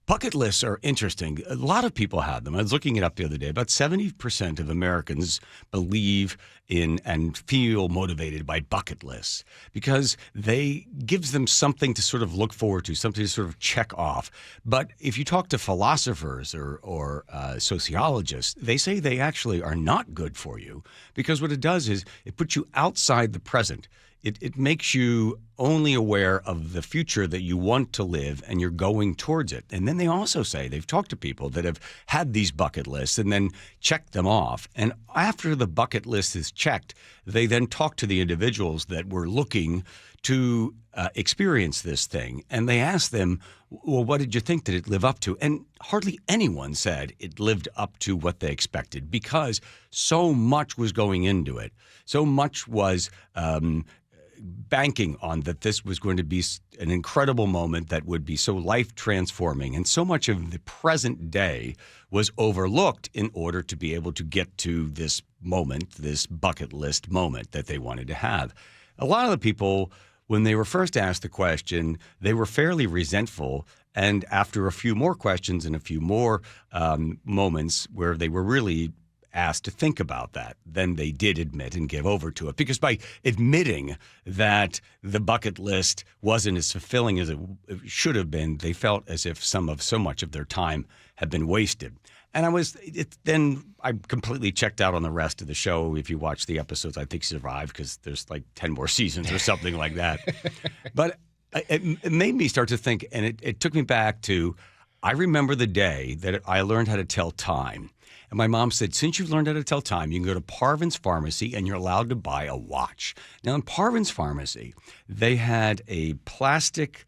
Bucket lists are interesting. A lot of people have them. I was looking it up the other day. About 70% of Americans believe in and feel motivated by bucket lists because they gives them something to sort of look forward to, something to sort of check off. But if you talk to philosophers or sociologists, they say they actually are not good for you because what it does is it puts you outside the present. It makes you only aware of the future that you want to live and you're going towards it. And then they also say they've talked to people that have had these bucket lists and then checked them off. And after the bucket list is checked, they then talk to the individuals that were looking to experience this thing. And they ask them, well, what did you think? Did it live up to? And hardly anyone said it lived up to what they expected because so much was going into it. So much was banking on that this was going to be an incredible moment that would be so life-transforming. And so much of the present day was overlooked in order to be able to get to this moment, this bucket list moment that they wanted to have. A lot of the people, when they were first asked the question, they were fairly resentful. And after a few more questions and a few more moments where they were really asked to think about that, then they did admit and give over to it. Because by admitting that the bucket list wasn't as fulfilling as it should have been, they felt as if so much of their time had been wasted. And then I completely checked out on the rest of the show. If you watch the episodes, I think survived because there's like 10 more seasons or something like that. But it made me start to think, and it took me back to, I remember the day that I learned how to tell time. And my mom said, since you've learned how to tell time, you can go to Parvin's Pharmacy and you're allowed to buy a watch. Now, in Parvin's Pharmacy, they had a plastic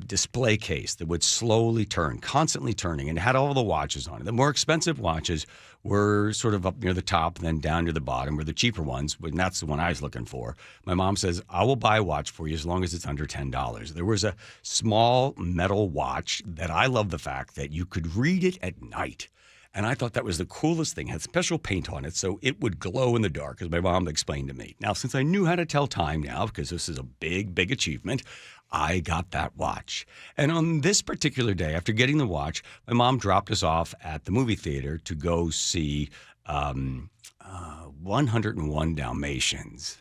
display case that would slowly turn, constantly turning, and it had all the watches on it. The more expensive watches were sort of up near the top and then down near the bottom were the cheaper ones, and that's the one I was looking for. My mom says, I will buy a watch for you as long as it's under $10. There was a small metal watch that I love the fact that you could read it at night. And I thought that was the coolest thing. It had special paint on it, so it would glow in the dark, as my mom explained to me. Now, since I knew how to tell time now, because this is a big, big achievement, I got that watch. And on this particular day, after getting the watch, my mom dropped us off at the movie theater to go see 101 Dalmatians.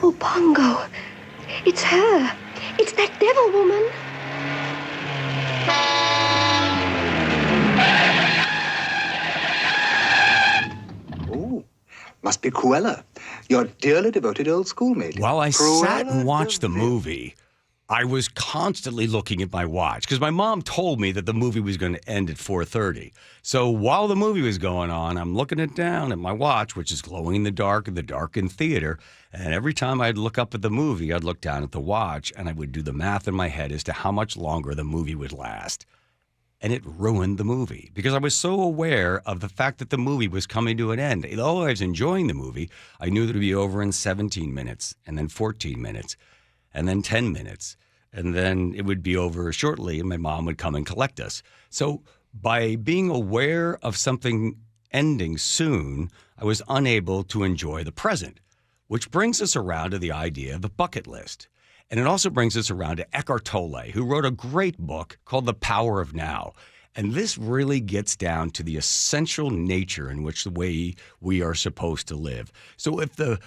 Oh, Pongo, it's her. It's that devil woman. Must be Cruella, your dearly devoted old schoolmate. While I Cruella sat and watched the movie, I was constantly looking at my watch because my mom told me that the movie was going to end at 4:30. So while the movie was going on, I'm looking down at my watch, which is glowing in the darkened theater. And every time I'd look up at the movie, I'd look down at the watch and I would do the math in my head as to how much longer the movie would last. And it ruined the movie because I was so aware of the fact that the movie was coming to an end. Although I was enjoying the movie, I knew that it would be over in 17 minutes and then 14 minutes and then 10 minutes. And then it would be over shortly and my mom would come and collect us. So by being aware of something ending soon, I was unable to enjoy the present, which brings us around to the idea of the bucket list. And it also brings us around to Eckhart Tolle, who wrote a great book called The Power of Now. And this really gets down to the essential nature in which the way we are supposed to live. So if the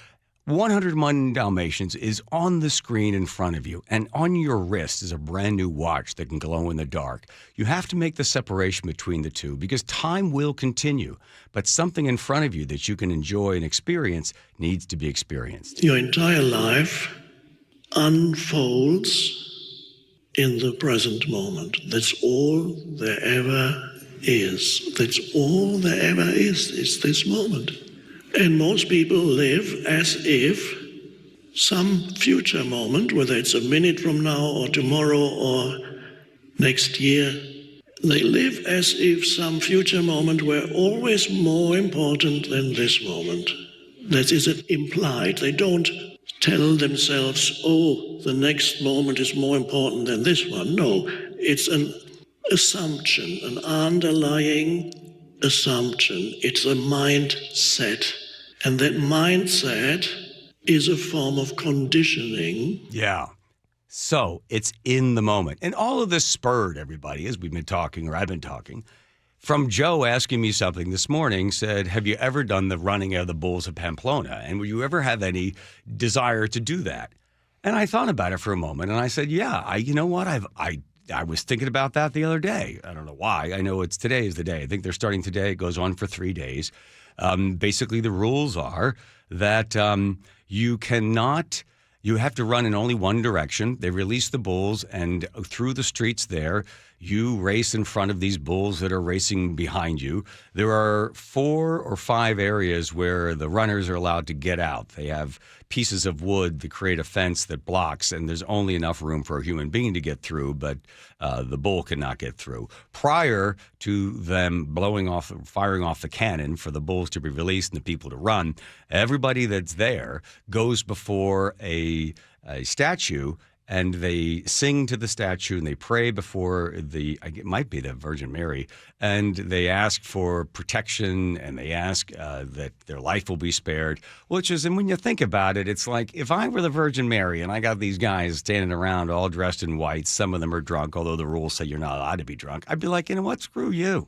101 Dalmatians is on the screen in front of you and on your wrist is a brand new watch that can glow in the dark, you have to make the separation between the two because time will continue. But something in front of you that you can enjoy and experience needs to be experienced. Your entire life unfolds in the present moment. That's all there ever is. That's all there ever is this moment. And most people live as if some future moment, whether it's a minute from now or tomorrow or next year, they live as if some future moment were always more important than this moment. That is implied. They don't tell themselves, oh, the next moment is more important than this one. No, it's an assumption, an underlying assumption. It's a mindset. And that mindset is a form of conditioning. Yeah. So it's in the moment. And all of this spurred everybody, as we've been talking, or I've been talking, from Joe asking me something this morning, said, have you ever done the running of the bulls of Pamplona? And would you ever have any desire to do that? And I thought about it for a moment, and I said, yeah, you know what? I was thinking about that the other day. I don't know why. I know today is the day. I think they're starting today. It goes on for 3 days. Basically, the rules are that you have to run in only one direction. They release the bulls, and through the streets there, you race in front of these bulls that are racing behind you. There are 4 or 5 areas where the runners are allowed to get out. They have pieces of wood that create a fence that blocks, and there's only enough room for a human being to get through, but the bull cannot get through. Prior to them firing off the cannon for the bulls to be released and the people to run, everybody that's there goes before a statue, and they sing to the statue, and they pray before it might be the Virgin Mary, and they ask for protection, and they ask that their life will be spared, and when you think about it, it's like if I were the Virgin Mary and I got these guys standing around all dressed in white, some of them are drunk, although the rules say you're not allowed to be drunk, I'd be like, you know what, screw you.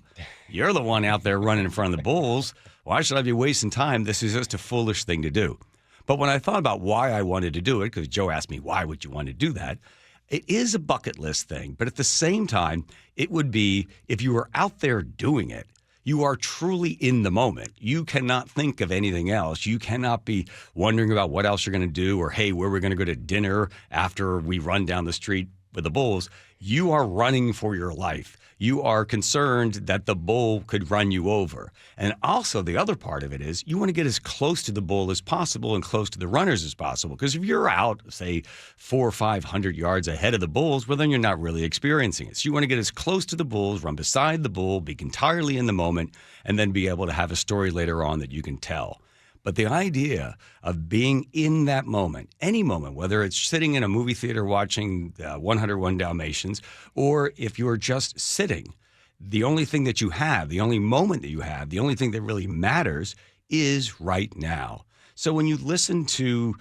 You're the one out there running in front of the bulls. Why should I be wasting time? This is just a foolish thing to do. But when I thought about why I wanted to do it, because Joe asked me, why would you want to do that? It is a bucket list thing. But at the same time, it would be, if you were out there doing it, you are truly in the moment. You cannot think of anything else. You cannot be wondering about what else you're going to do, or, hey, where we're going to go to dinner after we run down the street with the bulls. You are running for your life. You are concerned that the bull could run you over. And also the other part of it is you want to get as close to the bull as possible and close to the runners as possible. Because if you're out, say, 400 or 500 yards ahead of the bulls, well, then you're not really experiencing it. So you want to get as close to the bulls, run beside the bull, be entirely in the moment, and then be able to have a story later on that you can tell. But the idea of being in that moment, any moment, whether it's sitting in a movie theater watching 101 Dalmatians, or if you're just sitting, the only thing that you have, the only moment that you have, the only thing that really matters is right now. So when you listen to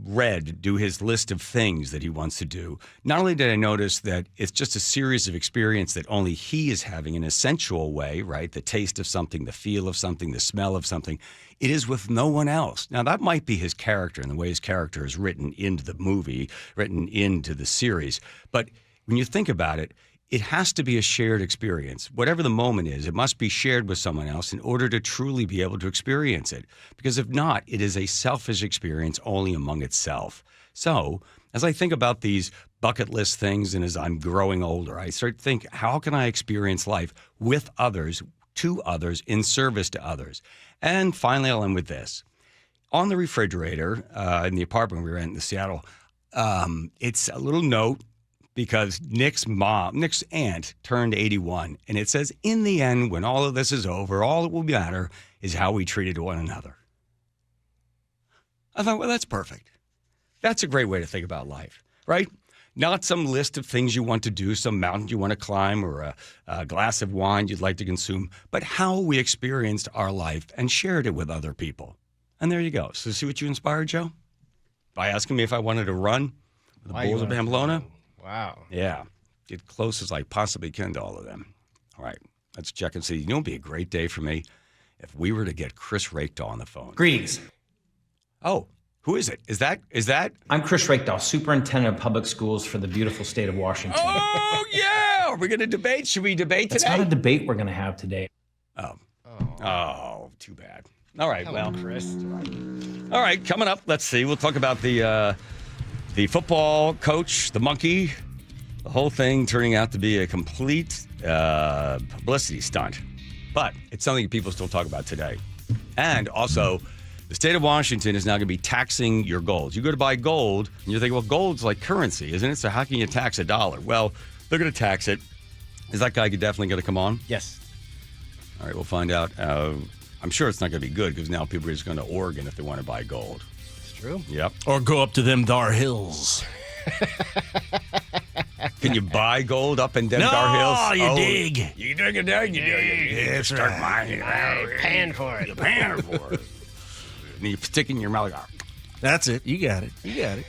Red do his list of things that he wants to do, not only did I notice that it's just a series of experience that only he is having in a sensual way, right? The taste of something, the feel of something, the smell of something. It is with no one else. Now, that might be his character and the way his character is written into the movie, written into the series. But when you think about it, it has to be a shared experience. Whatever the moment is, it must be shared with someone else in order to truly be able to experience it. Because if not, it is a selfish experience only among itself. So, as I think about these bucket list things and as I'm growing older, I start to think, how can I experience life with others, to others, in service to others? And finally, I'll end with this. On the refrigerator in the apartment we rent in Seattle, it's a little note, because Nick's aunt turned 81, and it says, in the end, when all of this is over, all that will matter is how we treated one another. I thought, well, that's perfect. That's a great way to think about life, right? Not some list of things you want to do, some mountain you want to climb, or a glass of wine you'd like to consume, but how we experienced our life and shared it with other people. And there you go. So see what you inspired, Joe? By asking me if I wanted to run with the bulls of Pamplona? Wow. Yeah. Get close as I possibly can to all of them. All right. Let's check and see. You know, it'd be a great day for me if we were to get Chris Rakedaw on the phone. Greetings. Oh, who is it? Is that? I'm Chris Rakedaw, Superintendent of Public Schools for the beautiful state of Washington. Oh, yeah. Are we going to debate? Should we debate today? It's not a debate we're going to have today. Oh, too bad. All right. Hello, Chris. All right. Coming up, let's see. We'll talk about the football coach, the monkey, the whole thing turning out to be a complete publicity stunt. But it's something people still talk about today. And also, the state of Washington is now going to be taxing your gold. You go to buy gold, and you're thinking, well, gold's like currency, isn't it? So how can you tax $1? Well, they're going to tax it. Is that guy definitely going to come on? Yes. All right, we'll find out. I'm sure it's not going to be good, because now people are just going to Oregon if they want to buy gold. True. Yep. Or go up to them Dar Hills. Can you buy gold up in them No, Dar Hills? you dig. You dig it down, you dig. That's start right. mining. Pan for it. You're paying for it. And you stick it in your mouth. That's it. You got it. You got it.